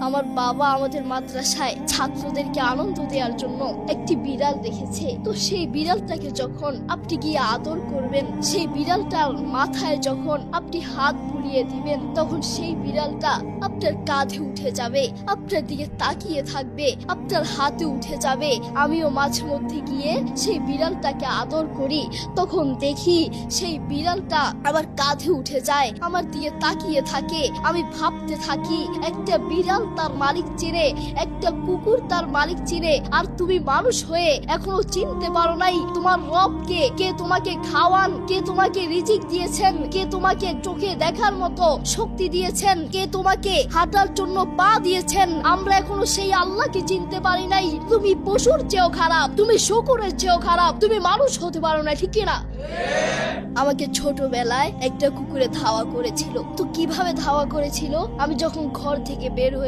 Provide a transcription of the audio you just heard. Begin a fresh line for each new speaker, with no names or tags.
আমার বাবা আমাদের মাদ্রাসায় ছাত্রদেরকে আনন্দ দেওয়ার জন্য একটি বিড়াল রেখেছে। তো সেই বিড়ালটাকে যখন আপনি গিয়ে আদর করবেন, সেই বিড়ালটার মাথায় যখন আপনি হাত বুলিয়ে দিবেন, তখন সেই বিড়ালটা আপনার কাঁধে উঠে যাবে, আপনার দিকে তাকিয়ে থাকবে, আপনার হাতে উঠে যাবে। আমিও মাঝে মধ্যে গিয়ে সেই বিড়ালটাকে আদর করি, তখন দেখি সেই বিড়ালটা আমার কাঁধে উঠে যায়, আমার দিকে তাকিয়ে থাকে। আমি ভাবতে থাকি, একটা বিড়াল তার মালিক চিনে, একটা কুকুর তার মালিক চিনে, আর তুমি মানুষ হয়ে এখনো চিনতে পারো নাই তোমার রবকে। কে তোমাকে খাওয়ান, কে তোমাকে রিজিক দিয়েছেন, কে তোমাকে চোখে দেখার মতো শক্তি দিয়েছেন, কে তোমাকে হাঁটার জন্য পা দিয়েছেন। আমরা এখনো সেই আল্লাহকে চিনতে পারি নাই। তুমি পশুর চেয়েও খারাপ, তুমি শকুরের চেয়েও খারাপ, তুমি মানুষ হতে পারো না, ঠিক না? আমাকে ছোটবেলায় একটা কুকুরে ধাওয়া করেছিল। তো কিভাবে ধাওয়া করেছিল? আমি যখন ঘর থেকে বের হয়ে